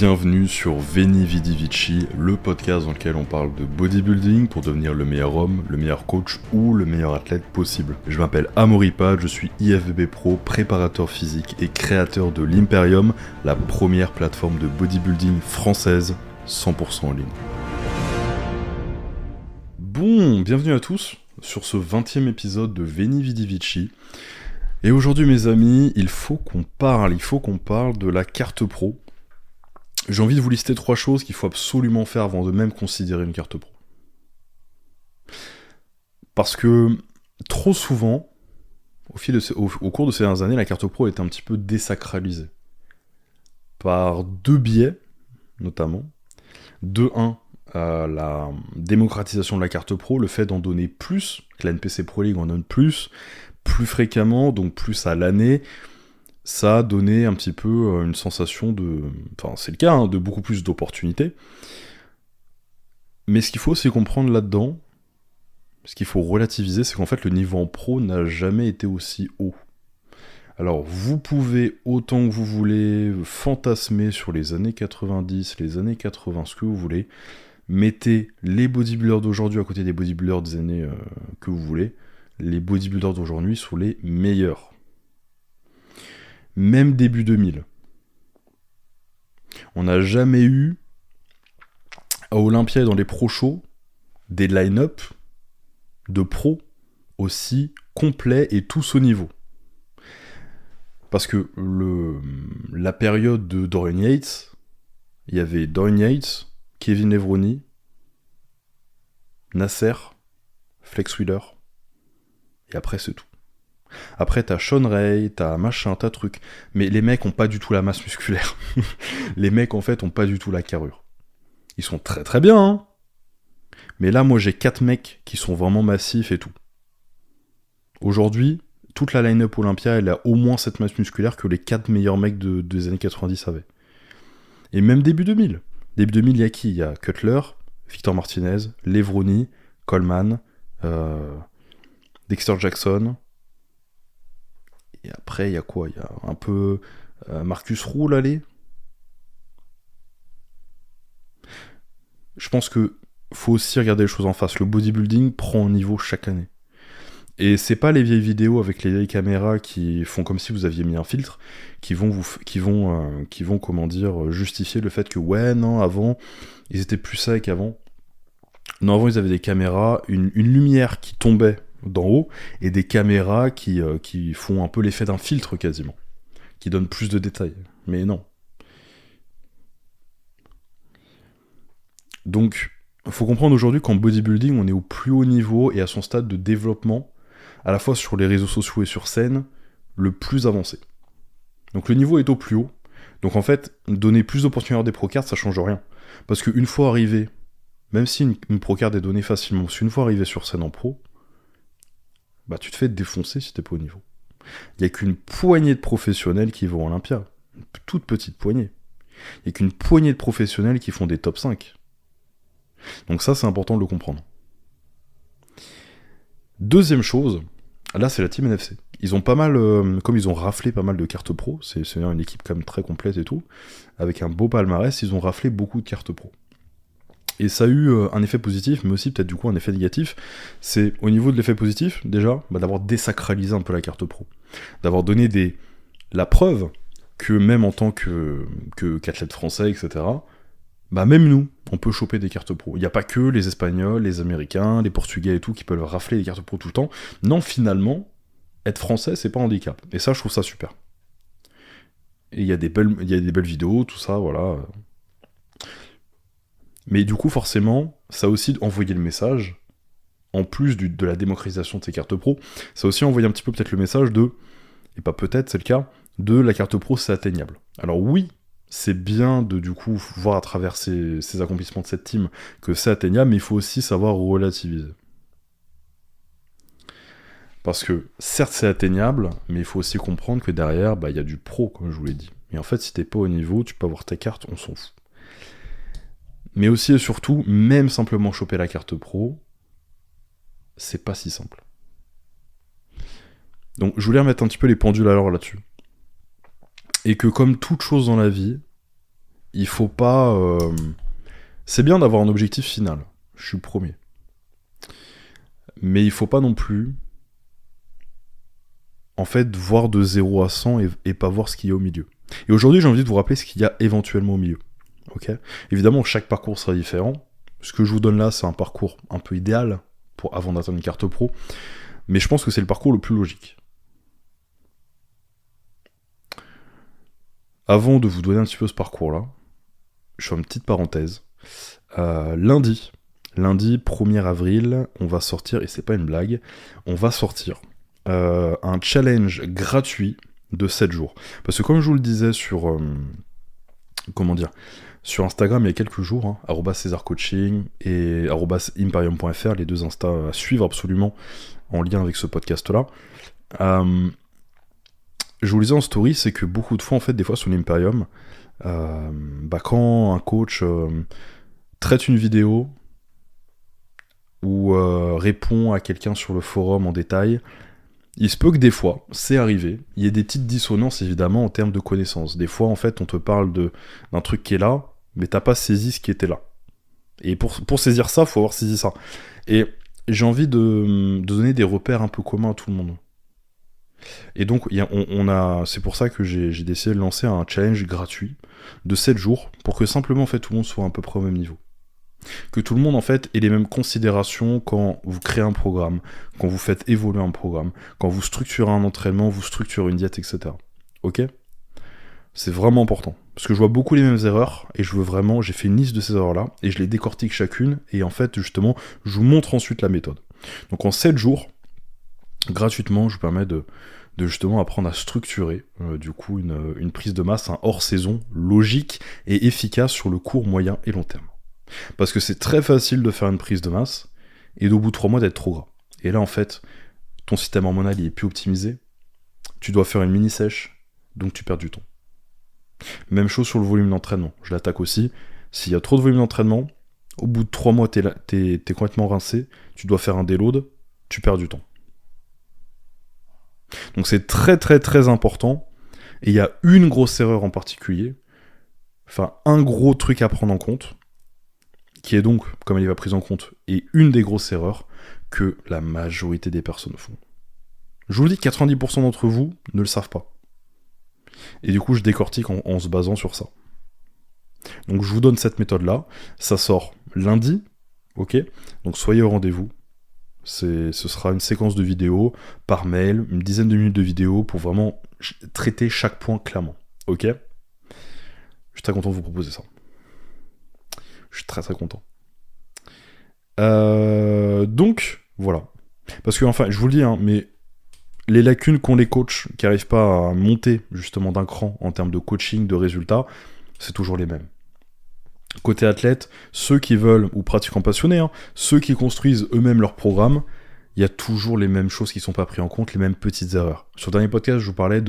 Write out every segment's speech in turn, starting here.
Bienvenue sur Veni Vidi Vici, le podcast dans lequel on parle de bodybuilding pour devenir le meilleur homme, le meilleur coach ou le meilleur athlète possible. Je m'appelle Amaury Pad, je suis IFBB Pro, préparateur physique et créateur de l'Imperium, la première plateforme de bodybuilding française 100% en ligne. Bon, bienvenue à tous sur ce 20e épisode de Veni Vidi Vici. Et aujourd'hui mes amis, il faut qu'on parle de la carte pro. J'ai envie de vous lister 3 choses qu'il faut absolument faire avant de même considérer une carte pro. Parce que trop souvent, au cours de ces dernières années, la carte pro est un petit peu désacralisée. Par 2 biais, notamment. De 1, la démocratisation de la carte pro, le fait d'en donner plus, que la NPC Pro League en donne plus fréquemment, donc plus à l'année. Ça a donné un petit peu une sensation de... Enfin, c'est le cas, de beaucoup plus d'opportunités. Mais ce qu'il faut aussi comprendre là-dedans, ce qu'il faut relativiser, c'est qu'en fait, le niveau en pro n'a jamais été aussi haut. Alors, vous pouvez, autant que vous voulez, fantasmer sur les années 90, les années 80, ce que vous voulez. Mettez les bodybuilders d'aujourd'hui à côté des bodybuilders des années que vous voulez. Les bodybuilders d'aujourd'hui sont les meilleurs. Même début 2000. On n'a jamais eu à Olympia et dans les pro shows des line-up de pros aussi complets et tous au niveau. Parce que la période de Dorian Yates, il y avait Dorian Yates, Kevin Levroni, Nasser, Flex Wheeler, et après c'est tout. Après t'as Sean Ray, t'as machin, t'as truc, mais les mecs ont pas du tout la masse musculaire. Les mecs en fait ont pas du tout la carrure. Ils sont très très bien, hein. Mais là moi j'ai 4 mecs qui sont vraiment massifs et tout. Aujourd'hui, toute la line-up Olympia elle a au moins cette masse musculaire que les 4 meilleurs mecs des années 90 avaient. Et même début 2000. Début 2000 il y a qui ? Il y a Cutler, Victor Martinez, Levroni, Coleman, Dexter Jackson. Et après, il y a quoi ? Il y a un peu Marcus Roule, allez. Je pense que faut aussi regarder les choses en face. Le bodybuilding prend en niveau chaque année. Et c'est pas les vieilles vidéos avec les vieilles caméras qui font comme si vous aviez mis un filtre, qui vont comment dire, justifier le fait que ouais, non, avant, ils étaient plus secs qu'avant. Non, avant, ils avaient des caméras, une lumière qui tombait d'en haut, et des caméras qui font un peu l'effet d'un filtre quasiment, qui donnent plus de détails. Mais non. Donc, il faut comprendre aujourd'hui qu'en bodybuilding, on est au plus haut niveau et à son stade de développement, à la fois sur les réseaux sociaux et sur scène, le plus avancé. Donc le niveau est au plus haut. Donc en fait, donner plus d'opportunités à des pro-cards, ça change rien. Parce qu'une fois arrivé, même si une pro-card est donnée facilement, si une fois arrivé sur scène en pro, bah tu te fais défoncer si t'es pas au niveau. Il n'y a qu'une poignée de professionnels qui vont à Olympia. Une toute petite poignée. Il n'y a qu'une poignée de professionnels qui font des top 5. Donc ça, c'est important de le comprendre. Deuxième chose, là c'est la team NFC. Ils ont pas mal, comme ils ont raflé pas mal de cartes pro, c'est une équipe quand même très complète et tout, avec un beau palmarès, ils ont raflé beaucoup de cartes pro. Et ça a eu un effet positif, mais aussi peut-être du coup un effet négatif. C'est au niveau de l'effet positif, déjà, d'avoir désacralisé un peu la carte pro. D'avoir donné la preuve que même en tant qu'athlète français, etc., même nous, on peut choper des cartes pro. Il n'y a pas que les Espagnols, les Américains, les Portugais et tout qui peuvent rafler les cartes pro tout le temps. Non, finalement, être français, c'est pas un handicap. Et ça, je trouve ça super. Et il y a des belles vidéos, tout ça, voilà. Mais du coup, forcément, ça a aussi envoyé le message, en plus de la démocratisation de ces cartes pro, ça a aussi envoyé un petit peu peut-être le message et pas peut-être, c'est le cas, de la carte pro, c'est atteignable. Alors oui, c'est bien de du coup voir à travers ces accomplissements de cette team que c'est atteignable, mais il faut aussi savoir relativiser. Parce que certes c'est atteignable, mais il faut aussi comprendre que derrière, il y a du pro, comme je vous l'ai dit. Et en fait, si t'es pas au niveau, tu peux avoir tes cartes, on s'en fout. Mais aussi et surtout, même simplement choper la carte pro, c'est pas si simple. Donc je voulais remettre un petit peu les pendules à l'heure là-dessus. Et que comme toute chose dans la vie, il faut pas... C'est bien d'avoir un objectif final, je suis le premier. Mais il faut pas non plus, en fait, voir de 0 à 100 et pas voir ce qu'il y a au milieu. Et aujourd'hui, j'ai envie de vous rappeler ce qu'il y a éventuellement au milieu. Ok ? Évidemment, chaque parcours sera différent. Ce que je vous donne là, c'est un parcours un peu idéal avant d'atteindre une carte pro. Mais je pense que c'est le parcours le plus logique. Avant de vous donner un petit peu ce parcours-là, je fais une petite parenthèse. Lundi 1er avril, on va sortir, et c'est pas une blague, on va sortir un challenge gratuit de 7 jours. Parce que comme je vous le disais sur... sur Instagram il y a quelques jours, hein, @CésarCoaching et @imperium.fr, les deux Insta à suivre absolument en lien avec ce podcast-là. Je vous le disais en story, c'est que beaucoup de fois, en fait, des fois sur l'Imperium, quand un coach traite une vidéo ou répond à quelqu'un sur le forum en détail, il se peut que des fois, c'est arrivé, il y ait des petites dissonances évidemment en termes de connaissances. Des fois, en fait, on te parle d'un truc qui est là, mais t'as pas saisi ce qui était là. Et pour saisir ça, faut avoir saisi ça. Et j'ai envie de donner des repères un peu communs à tout le monde. Et donc, c'est pour ça que j'ai décidé de lancer un challenge gratuit de 7 jours, pour que simplement, en fait, tout le monde soit à peu près au même niveau. Que tout le monde, en fait, ait les mêmes considérations quand vous créez un programme, quand vous faites évoluer un programme, quand vous structurez un entraînement, vous structurez une diète, etc. Ok ? C'est vraiment important. Parce que je vois beaucoup les mêmes erreurs, et j'ai fait une liste de ces erreurs-là, et je les décortique chacune, et en fait, justement, je vous montre ensuite la méthode. Donc en 7 jours, gratuitement, je vous permets de justement apprendre à structurer du coup une prise de masse, un hors-saison logique et efficace sur le court, moyen et long terme. Parce que c'est très facile de faire une prise de masse et d'au bout de 3 mois d'être trop gras. Et là en fait, ton système hormonal il est plus optimisé, tu dois faire une mini-sèche, donc tu perds du temps. Même chose sur le volume d'entraînement, je l'attaque aussi. S'il y a trop de volume d'entraînement, au bout de 3 mois t'es complètement rincé, tu dois faire un déload, tu perds du temps. Donc c'est très très très important, et il y a une grosse erreur en particulier, enfin un gros truc à prendre en compte, qui est donc, comme elle va prise en compte, et une des grosses erreurs que la majorité des personnes font. Je vous le dis, 90% d'entre vous ne le savent pas. Et du coup, je décortique en se basant sur ça. Donc je vous donne cette méthode-là, ça sort lundi, ok ? Donc soyez au rendez-vous. Ce sera une séquence de vidéos par mail, une dizaine de minutes de vidéos pour vraiment traiter chaque point clairement. Ok ? Je suis très content de vous proposer ça. Je suis très très content. Donc, voilà. Parce que, enfin, je vous le dis, mais les lacunes qu'ont les coachs qui n'arrivent pas à monter justement d'un cran en termes de coaching, de résultats, c'est toujours les mêmes. Côté athlète, ceux qui veulent, ou pratiquants passionnés, ceux qui construisent eux-mêmes leur programme, il y a toujours les mêmes choses qui ne sont pas prises en compte, les mêmes petites erreurs. Sur le dernier podcast, je vous parlais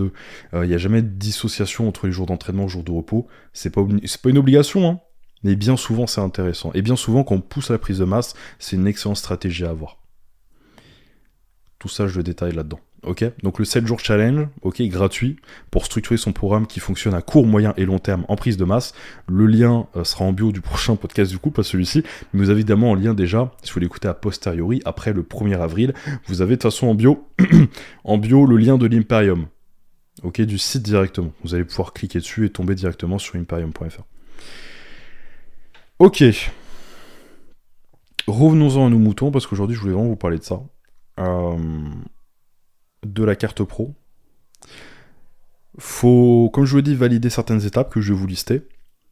il n'y a jamais de dissociation entre les jours d'entraînement et les jours de repos. C'est pas une obligation, mais bien souvent c'est intéressant. Et bien souvent, quand on pousse à la prise de masse, c'est une excellente stratégie à avoir. Tout ça, je le détaille là-dedans. Ok, donc le 7 jours challenge, ok, gratuit, pour structurer son programme qui fonctionne à court, moyen et long terme en prise de masse. Le lien sera en bio du prochain podcast du coup, pas celui-ci, mais vous avez évidemment en lien déjà, si vous l'écoutez a posteriori, après le 1er avril, vous avez de toute façon en bio, le lien de l'Imperium, ok, du site directement. Vous allez pouvoir cliquer dessus et tomber directement sur imperium.fr. Ok, revenons-en à nos moutons, parce qu'aujourd'hui je voulais vraiment vous parler de ça. De la carte pro. Faut, comme je vous l'ai dit, valider certaines étapes que je vais vous lister,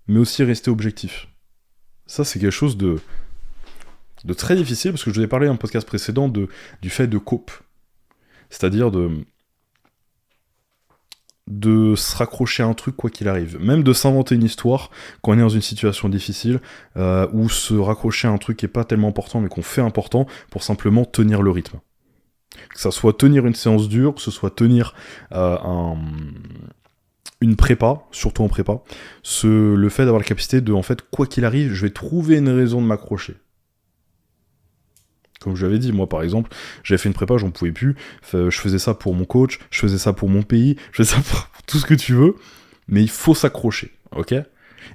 mais aussi rester objectif. Ça, c'est quelque chose de très difficile, parce que je vous ai parlé dans un podcast précédent du fait de cope. C'est-à-dire de se raccrocher à un truc quoi qu'il arrive. Même de s'inventer une histoire quand on est dans une situation difficile, ou se raccrocher à un truc qui est pas tellement important, mais qu'on fait important, pour simplement tenir le rythme. Que ça soit tenir une séance dure, que ce soit tenir une prépa, surtout en prépa, le fait d'avoir la capacité de, en fait, quoi qu'il arrive, je vais trouver une raison de m'accrocher. Comme je l'avais dit, moi par exemple, j'avais fait une prépa, j'en pouvais plus, je faisais ça pour mon coach, je faisais ça pour mon pays, je faisais ça pour tout ce que tu veux, mais il faut s'accrocher, ok ?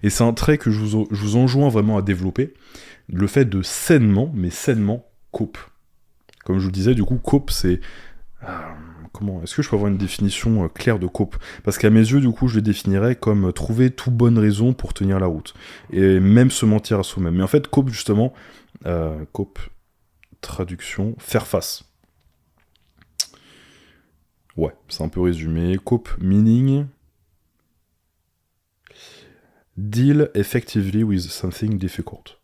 Et c'est un trait que je vous enjoins vraiment à développer, le fait de sainement, mais sainement, cope. Comme je vous le disais, du coup, cope, c'est... comment est-ce que je peux avoir une définition claire de cope? Parce qu'à mes yeux, du coup, je le définirais comme trouver toute bonne raison pour tenir la route. Et même se mentir à soi-même. Mais en fait, cope, justement, cope, traduction, faire face. Ouais, c'est un peu résumé. Cope, meaning... Deal effectively with something difficult.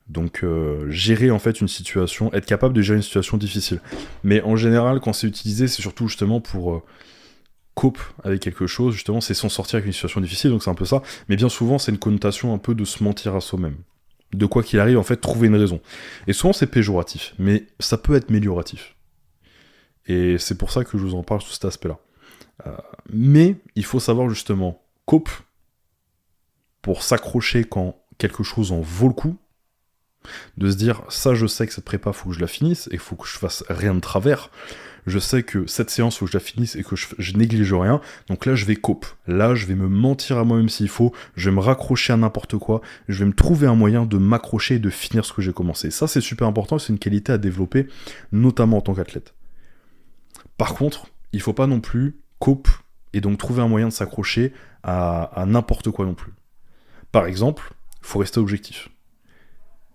Donc gérer en fait une situation, être capable de gérer une situation difficile. Mais en général, quand c'est utilisé, c'est surtout justement pour cope avec quelque chose, justement, c'est s'en sortir avec une situation difficile, donc c'est un peu ça. Mais bien souvent, c'est une connotation un peu de se mentir à soi-même. De quoi qu'il arrive, en fait, trouver une raison. Et souvent, c'est péjoratif, mais ça peut être amélioratif. Et c'est pour ça que je vous en parle sous cet aspect-là. Mais il faut savoir justement cope pour s'accrocher quand quelque chose en vaut le coup, de se dire, ça je sais que cette prépa, faut que je la finisse, et il faut que je fasse rien de travers, je sais que cette séance, faut que je la finisse, et que je néglige rien, donc là je vais cope, là je vais me mentir à moi-même s'il faut, je vais me raccrocher à n'importe quoi, je vais me trouver un moyen de m'accrocher et de finir ce que j'ai commencé. Ça c'est super important, c'est une qualité à développer, notamment en tant qu'athlète. Par contre, il faut pas non plus cope, et donc trouver un moyen de s'accrocher à n'importe quoi non plus. Par exemple, il faut rester objectif.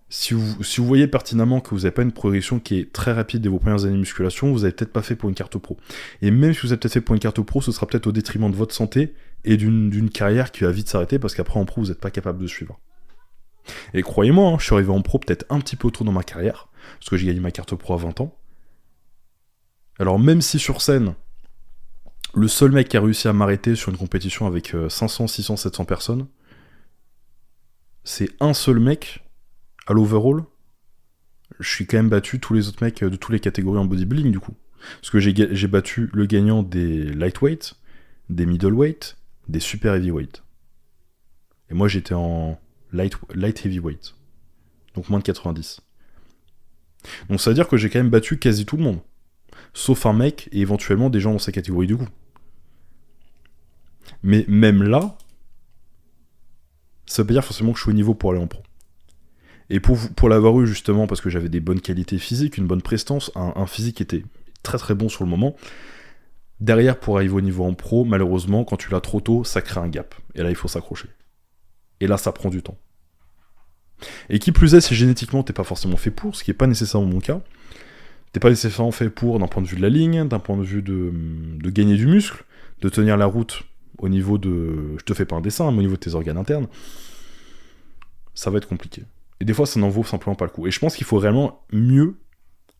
Si vous voyez pertinemment que vous n'avez pas une progression qui est très rapide dès vos premières années de musculation, vous n'avez peut-être pas fait pour une carte pro. Et même si vous avez peut-être fait pour une carte pro, ce sera peut-être au détriment de votre santé et d'une carrière qui va vite s'arrêter parce qu'après en pro, vous n'êtes pas capable de suivre. Et croyez-moi, je suis arrivé en pro peut-être un petit peu tôt dans ma carrière, parce que j'ai gagné ma carte pro à 20 ans. Alors même si sur scène, le seul mec qui a réussi à m'arrêter sur une compétition avec 500, 600, 700 personnes, c'est un seul mec à l'overall, je suis quand même battu tous les autres mecs de toutes les catégories en bodybuilding du coup. Parce que j'ai battu le gagnant des lightweight, des middleweight, des super heavyweight. Et moi j'étais en light heavyweight. Donc moins de 90. Donc ça veut dire que j'ai quand même battu quasi tout le monde. Sauf un mec et éventuellement des gens dans sa catégorie du coup. Mais même là, ça veut pas dire forcément que je suis au niveau pour aller en pro. Et pour l'avoir eu justement, parce que j'avais des bonnes qualités physiques, une bonne prestance, un physique qui était très très bon sur le moment, derrière pour arriver au niveau en pro, malheureusement, quand tu l'as trop tôt, ça crée un gap. Et là, il faut s'accrocher. Et là, ça prend du temps. Et qui plus est, si génétiquement t'es pas forcément fait pour, ce qui est pas nécessairement mon cas, t'es pas nécessairement fait pour d'un point de vue de la ligne, d'un point de vue de gagner du muscle, de tenir la route au niveau de... Je te fais pas un dessin, mais au niveau de tes organes internes, ça va être compliqué. Et des fois, ça n'en vaut simplement pas le coup. Et je pense qu'il faut réellement mieux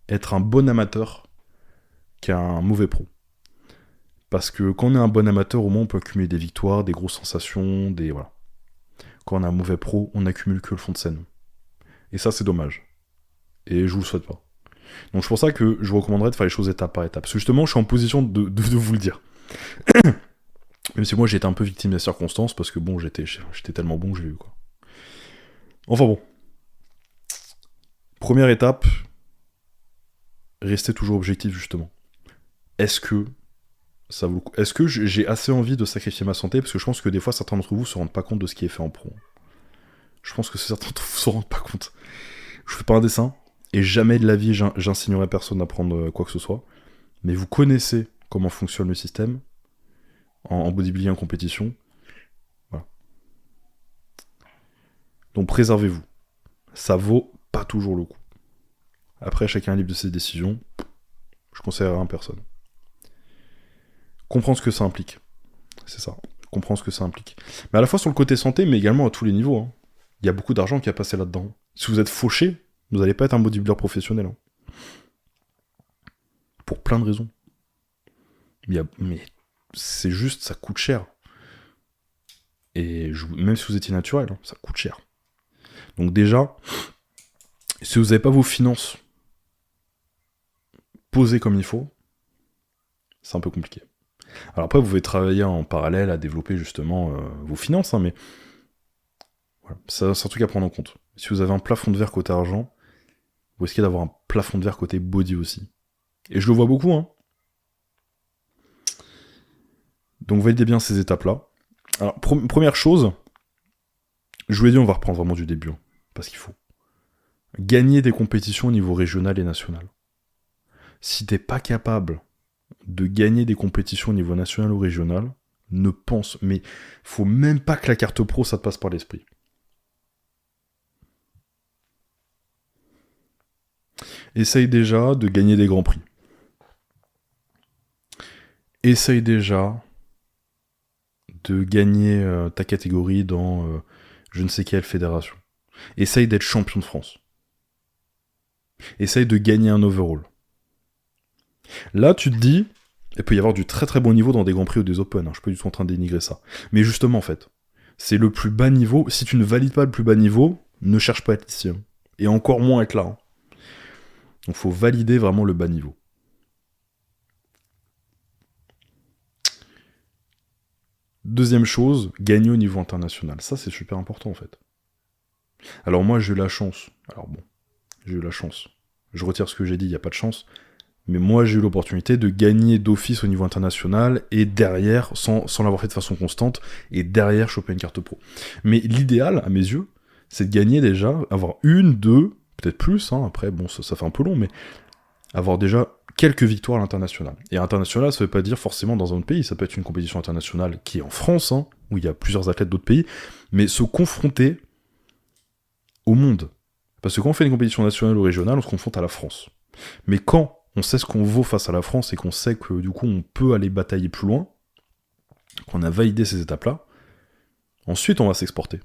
être un bon amateur qu'un mauvais pro. Parce que quand on est un bon amateur, au moins on peut accumuler des victoires, des grosses sensations, des... Voilà. Quand on est un mauvais pro, on n'accumule que le fond de scène. Et ça, c'est dommage. Et je vous le souhaite pas. Donc c'est pour ça que je vous recommanderais de faire les choses étape par étape. Parce que justement, je suis en position de vous le dire. Même si moi, j'ai été un peu victime des circonstances, parce que bon, j'étais tellement bon que je l'ai eu, quoi. Enfin bon. Première étape, restez toujours objectif, justement. Est-ce que ça vaut le coup ? Est-ce que j'ai assez envie de sacrifier ma santé ? Parce que je pense que des fois, certains d'entre vous se rendent pas compte de ce qui est fait en pro. Je pense que certains d'entre vous se rendent pas compte. Je fais pas un dessin, et jamais de la vie, j'insignerai personne à prendre quoi que ce soit. Mais vous connaissez comment fonctionne le système en bodybuilding, en compétition. Voilà. Donc préservez-vous. Ça vaut pas toujours le coup. Après, chacun est libre de ses décisions. Je conseillerais à personne. Comprendre ce que ça implique. C'est ça. Comprendre ce que ça implique. Mais à la fois sur le côté santé, mais également à tous les niveaux. Hein. Il y a beaucoup d'argent qui a passé là-dedans. Si vous êtes fauché, vous n'allez pas être un bodybuilder professionnel. Hein. Pour plein de raisons. Mais c'est juste, ça coûte cher. Et même si vous étiez naturel, hein, ça coûte cher. Donc déjà, si vous n'avez pas vos finances posées comme il faut, c'est un peu compliqué. Alors après, vous pouvez travailler en parallèle à développer justement vos finances, hein, mais voilà, c'est un truc à prendre en compte. Si vous avez un plafond de verre côté argent, vous risquez d'avoir un plafond de verre côté body aussi. Et je le vois beaucoup, hein. Donc validez bien ces étapes-là. Alors, première chose, Je vous l'ai dit, on va reprendre vraiment du début, hein, parce qu'il faut. Gagner des compétitions au niveau régional et national. Si t'es pas capable de gagner des compétitions au niveau national ou régional, ne pense, mais faut même pas que la carte pro, ça te passe par l'esprit. Essaye déjà de gagner des grands prix. Essaye déjà de gagner ta catégorie dans je ne sais quelle fédération. Essaye d'être champion de France. Essaye de gagner un overall. Là, tu te dis, il peut y avoir du très très bon niveau dans des grands prix ou des open, hein, je suis pas du tout en train de dénigrer ça. Mais justement, en fait, c'est le plus bas niveau. Si tu ne valides pas le plus bas niveau, ne cherche pas à être ici. Hein. Et encore moins être là. Hein. Donc faut valider vraiment le bas niveau. Deuxième chose, gagner au niveau international. Ça, c'est super important, en fait. Alors moi, j'ai eu la chance. Alors bon, j'ai eu la chance. Je retire ce que j'ai dit, il n'y a pas de chance. Mais moi, j'ai eu l'opportunité de gagner d'office au niveau international, et derrière, sans l'avoir fait de façon constante, et derrière, choper une carte pro. Mais l'idéal, à mes yeux, c'est de gagner déjà, avoir une, deux, peut-être plus, hein, après, bon, ça fait un peu long, mais avoir déjà quelques victoires à l'international. Et international, ça veut pas dire forcément dans un autre pays, ça peut être une compétition internationale qui est en France, hein, où il y a plusieurs athlètes d'autres pays, mais se confronter au monde. Parce que quand on fait une compétition nationale ou régionale, on se confronte à la France. Mais quand on sait ce qu'on vaut face à la France et qu'on sait que du coup on peut aller batailler plus loin, qu'on a validé ces étapes-là, ensuite on va s'exporter.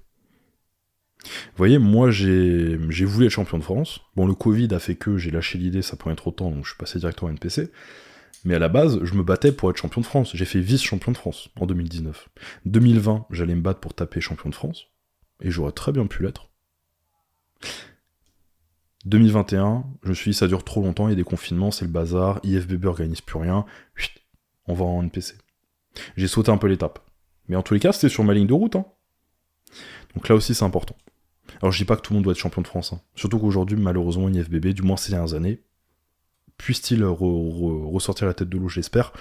Vous voyez, moi j'ai voulu être champion de France. Bon, le Covid a fait que j'ai lâché l'idée, ça prenait trop de temps, donc je suis passé directement à NPC. Mais à la base, je me battais pour être champion de France. J'ai fait vice-champion de France en 2019. 2020, j'allais me battre pour taper champion de France, et j'aurais très bien pu l'être. 2021, je me suis dit ça dure trop longtemps, il y a des confinements, c'est le bazar, IFBB organise plus rien, chut, on va en NPC. J'ai sauté un peu l'étape. Mais en tous les cas, c'était sur ma ligne de route. Hein. Donc là aussi, c'est important. Alors je dis pas que tout le monde doit être champion de France. Hein. Surtout qu'aujourd'hui, malheureusement, IFBB, du moins ces dernières années, puisse-t-il ressortir la tête de l'eau, j'espère.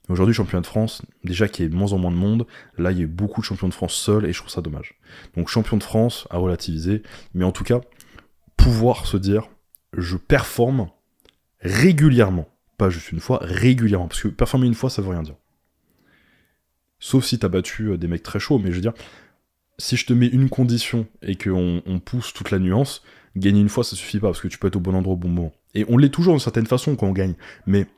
Aujourd'hui, championnat de France, déjà qu'il y ait de moins en moins de monde, là il y a beaucoup de champions de France seuls, et je trouve ça dommage. Donc champion de France, à relativiser, mais en tout cas, pouvoir se dire, je performe régulièrement. Pas juste une fois, régulièrement. Parce que performer une fois, ça veut rien dire. Sauf si t'as battu des mecs très chauds, mais je veux dire, si je te mets une condition et qu'on pousse toute la nuance, gagner une fois, ça suffit pas, parce que tu peux être au bon endroit au bon moment. Et on l'est toujours d'une certaine façon quand on gagne. Mais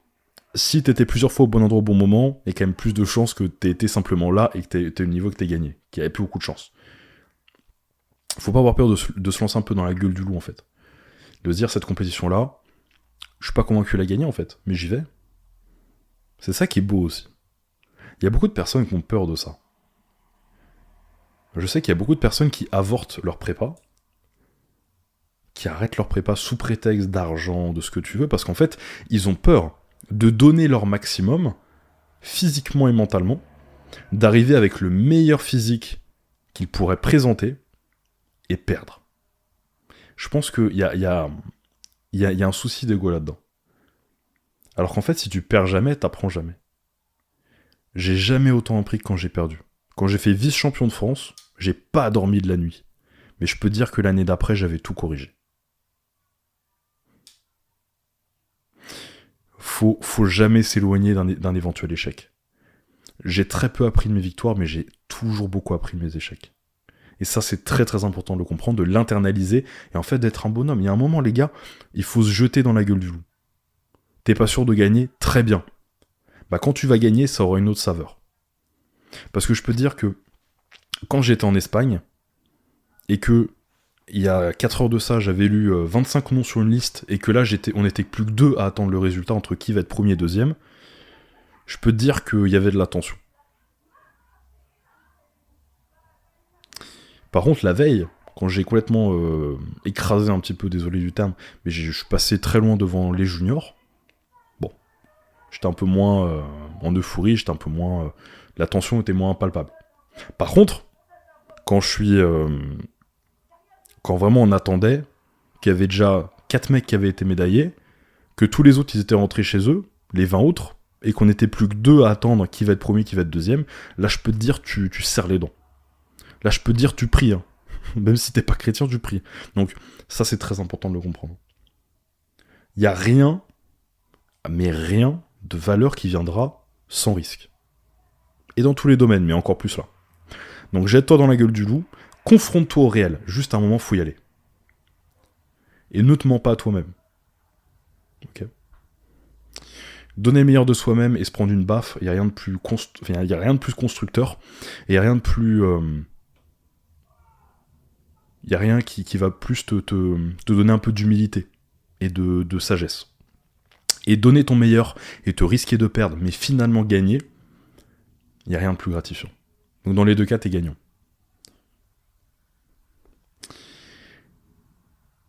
si t'étais plusieurs fois au bon endroit au bon moment, il y a quand même plus de chances que t'étais simplement là et que t'es au niveau que t'es gagné. Qu'il y avait plus beaucoup de chance. Faut pas avoir peur de se lancer un peu dans la gueule du loup, en fait. De se dire, cette compétition-là, je suis pas convaincu de la gagner, en fait, mais j'y vais. C'est ça qui est beau aussi. Il y a beaucoup de personnes qui ont peur de ça. Je sais qu'il y a beaucoup de personnes qui avortent leur prépa, qui arrêtent leur prépa sous prétexte d'argent, de ce que tu veux, parce qu'en fait, ils ont peur de donner leur maximum, physiquement et mentalement, d'arriver avec le meilleur physique qu'ils pourraient présenter, et perdre. Je pense qu'il y a un souci d'ego là-dedans. Alors qu'en fait, si tu perds jamais, t'apprends jamais. J'ai jamais autant appris que quand j'ai perdu. Quand j'ai fait vice-champion de France, j'ai pas dormi de la nuit. Mais je peux dire que l'année d'après, j'avais tout corrigé. Faut jamais s'éloigner d'un éventuel échec. J'ai très peu appris de mes victoires, mais j'ai toujours beaucoup appris de mes échecs. Et ça, c'est très très important de le comprendre, de l'internaliser, et en fait d'être un bonhomme. Il y a un moment, les gars, il faut se jeter dans la gueule du loup. T'es pas sûr de gagner? Très bien. Bah quand tu vas gagner, ça aura une autre saveur. Parce que je peux te dire que quand j'étais en Espagne, et que il y a 4 heures de ça, j'avais lu 25 noms sur une liste, et que là, on était plus que 2 à attendre le résultat entre qui va être premier et deuxième, je peux te dire qu'il y avait de la tension. Par contre, la veille, quand j'ai complètement écrasé un petit peu, désolé du terme, mais je suis passé très loin devant les juniors, bon, j'étais un peu moins en euphorie, j'étais un peu moins... la tension était moins palpable. Par contre, quand quand vraiment on attendait, qu'il y avait déjà 4 mecs qui avaient été médaillés, que tous les autres ils étaient rentrés chez eux, les 20 autres, et qu'on n'était plus que 2 à attendre qui va être premier, qui va être deuxième, là je peux te dire, tu serres les dents. Là je peux te dire, tu pries. Hein. Même si t'es pas chrétien, tu pries. Donc, ça, c'est très important de le comprendre. Il y a rien, mais rien de valeur qui viendra sans risque. Et dans tous les domaines, mais encore plus là. Donc, jette-toi dans la gueule du loup, confronte-toi au réel. Juste à un moment, faut y aller. Et ne te mens pas à toi-même. Ok. Donner le meilleur de soi-même et se prendre une baffe, il n'y a rien de plus y a rien de plus constructeur, et il n'y a rien de plus... Il n'y a rien qui va plus te donner un peu d'humilité et de sagesse. Et donner ton meilleur et te risquer de perdre, mais finalement gagner, il n'y a rien de plus gratifiant. Donc dans les deux cas, t'es gagnant.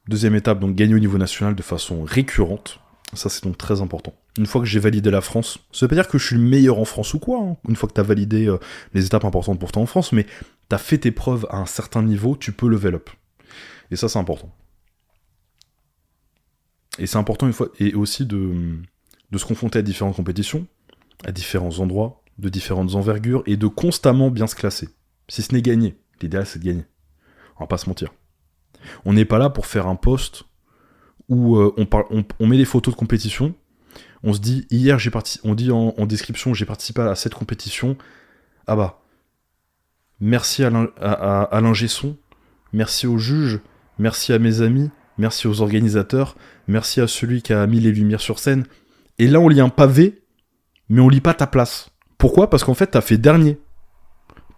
Deuxième étape, donc gagner au niveau national de façon récurrente. Ça, c'est donc très important. Une fois que j'ai validé la France, ça veut pas dire que je suis le meilleur en France ou quoi, hein. Une fois que t'as validé les étapes importantes pour toi en France, mais t'as fait tes preuves à un certain niveau, tu peux level up. Et ça, c'est important. Et c'est important une fois, et aussi de se confronter à différentes compétitions, à différents endroits, de différentes envergures, et de constamment bien se classer. Si ce n'est gagner, l'idéal c'est de gagner. On va pas se mentir. On n'est pas là pour faire un post où on met des photos de compétition, on se dit, hier j'ai participé, on dit en description, j'ai participé à cette compétition, ah bah, merci à l'ingé son, merci aux juges, merci à mes amis, merci aux organisateurs, merci à celui qui a mis les lumières sur scène. Et là, on lit un pavé, mais on lit pas ta place. Pourquoi ? Parce qu'en fait, t'as fait dernier.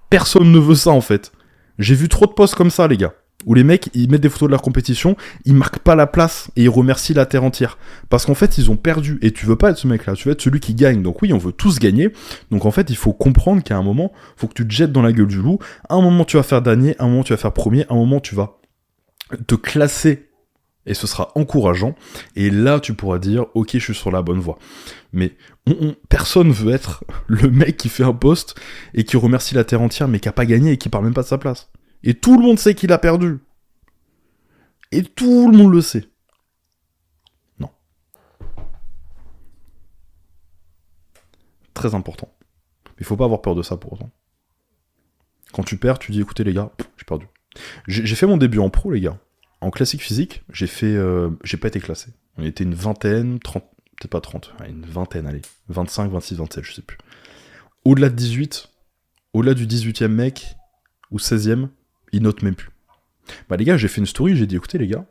Personne ne veut ça, en fait. J'ai vu trop de posts comme ça, les gars, où les mecs, ils mettent des photos de leur compétition, ils marquent pas la place, et ils remercient la terre entière. Parce qu'en fait, ils ont perdu. Et tu veux pas être ce mec-là, tu veux être celui qui gagne. Donc oui, on veut tous gagner. Donc en fait, il faut comprendre qu'à un moment, faut que tu te jettes dans la gueule du loup. À un moment, tu vas faire dernier, à un moment, tu vas faire premier, à un moment, tu vas te classer et ce sera encourageant, et là tu pourras dire ok, je suis sur la bonne voie. Mais personne veut être le mec qui fait un post et qui remercie la terre entière mais qui a pas gagné et qui parle même pas de sa place. Et tout le monde sait qu'il a perdu. Et tout le monde le sait. Non. Très important. Il faut pas avoir peur de ça pour autant. Quand tu perds, tu dis écoutez les gars, j'ai perdu. J'ai fait mon début en pro, les gars. En classique physique, j'ai pas été classé. On était une vingtaine, 30, peut-être pas 30, une vingtaine, allez. 25, 26, 27, je sais plus. Au-delà de 18, au-delà du 18e mec, ou 16e, ils notent même plus. Bah les gars, j'ai fait une story, j'ai dit écoutez les gars,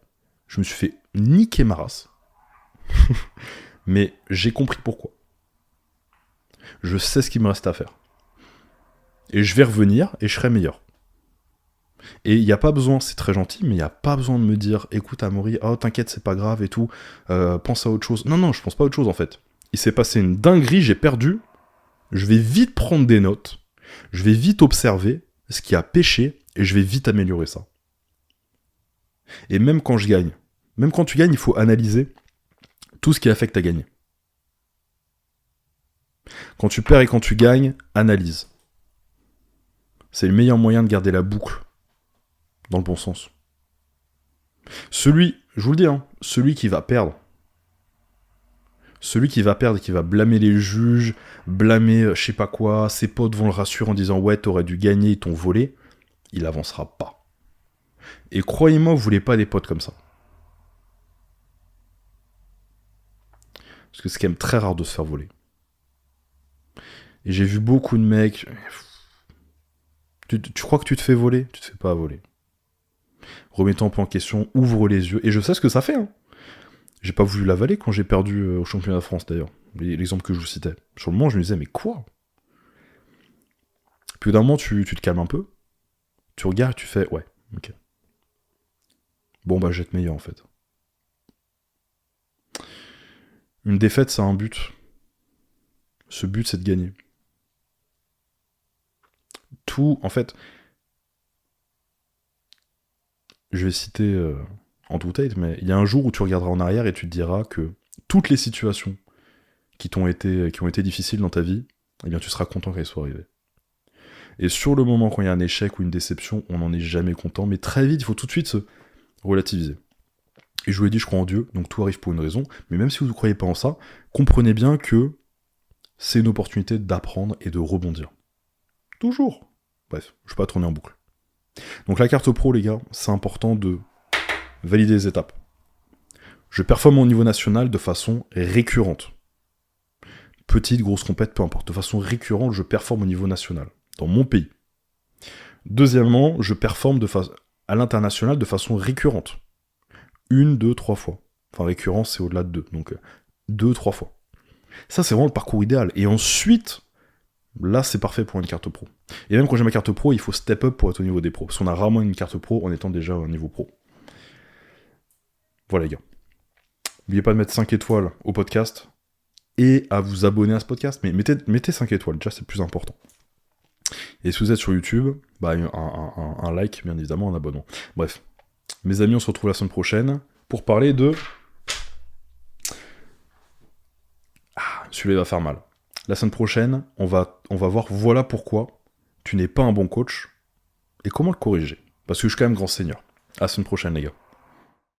je me suis fait niquer ma race. Mais j'ai compris pourquoi. Je sais ce qu'il me reste à faire. Et je vais revenir et je serai meilleur. Et il n'y a pas besoin, c'est très gentil, mais il n'y a pas besoin de me dire écoute Amaury, oh t'inquiète, c'est pas grave et tout, pense à autre chose. Non, je pense pas à autre chose en fait. Il s'est passé une dinguerie, j'ai perdu, je vais vite prendre des notes, je vais vite observer ce qui a péché, et je vais vite améliorer ça. Et même quand je gagne, même quand tu gagnes, il faut analyser tout ce qui a fait que tu as gagné. Quand tu perds et quand tu gagnes, analyse. C'est le meilleur moyen de garder la boucle dans le bon sens. Celui, je vous le dis, celui qui va perdre et qui va blâmer les juges, blâmer je sais pas quoi, ses potes vont le rassurer en disant ouais t'aurais dû gagner, ils t'ont volé, il avancera pas. Et croyez-moi, vous voulez pas des potes comme ça. Parce que c'est quand même très rare de se faire voler. Et j'ai vu beaucoup de mecs... Tu crois que tu te fais voler ? Tu te fais pas voler. Remets-toi un peu en question, ouvre les yeux. Et je sais ce que ça fait. J'ai pas voulu l'avaler quand j'ai perdu au championnat de France d'ailleurs. L'exemple que je vous citais. Sur le moment, je me disais, mais quoi ? Puis d'un moment, tu te calmes un peu. Tu regardes, tu fais, ouais, ok. Bon, bah, je vais être meilleur en fait. Une défaite, ça a un but. Ce but, c'est de gagner. Tout, en fait... Je vais citer Andrew Tate, mais il y a un jour où tu regarderas en arrière et tu te diras que toutes les situations qui ont été difficiles dans ta vie, eh bien tu seras content qu'elles soient arrivées. Et sur le moment, quand il y a un échec ou une déception, on n'en est jamais content, mais très vite, il faut tout de suite se relativiser. Et je vous l'ai dit, je crois en Dieu, donc tout arrive pour une raison, mais même si vous ne croyez pas en ça, comprenez bien que c'est une opportunité d'apprendre et de rebondir. Toujours. Bref, je ne vais pas tourner en boucle. Donc la carte pro, les gars, c'est important de valider les étapes. Je performe au niveau national de façon récurrente. Petite, grosse compète, peu importe. De façon récurrente, je performe au niveau national, dans mon pays. Deuxièmement, je performe à l'international de façon récurrente. 1, 2, 3 fois. Enfin, récurrence, c'est au-delà de 2. Donc, 2, 3 fois. Ça, c'est vraiment le parcours idéal. Et ensuite, là, c'est parfait pour une carte pro. Et même quand j'ai ma carte pro, il faut step up pour être au niveau des pros. Parce qu'on a rarement une carte pro en étant déjà au niveau pro. Voilà, les gars. N'oubliez pas de mettre 5 étoiles au podcast et à vous abonner à ce podcast. Mais mettez 5 étoiles, déjà, c'est le plus important. Et si vous êtes sur YouTube, bah, un like, bien évidemment, un abonnement. Bref. Mes amis, on se retrouve la semaine prochaine pour parler de... celui-là va faire mal. La semaine prochaine, on va voir voilà pourquoi tu n'es pas un bon coach et comment le corriger. Parce que je suis quand même grand seigneur. À la semaine prochaine, les gars.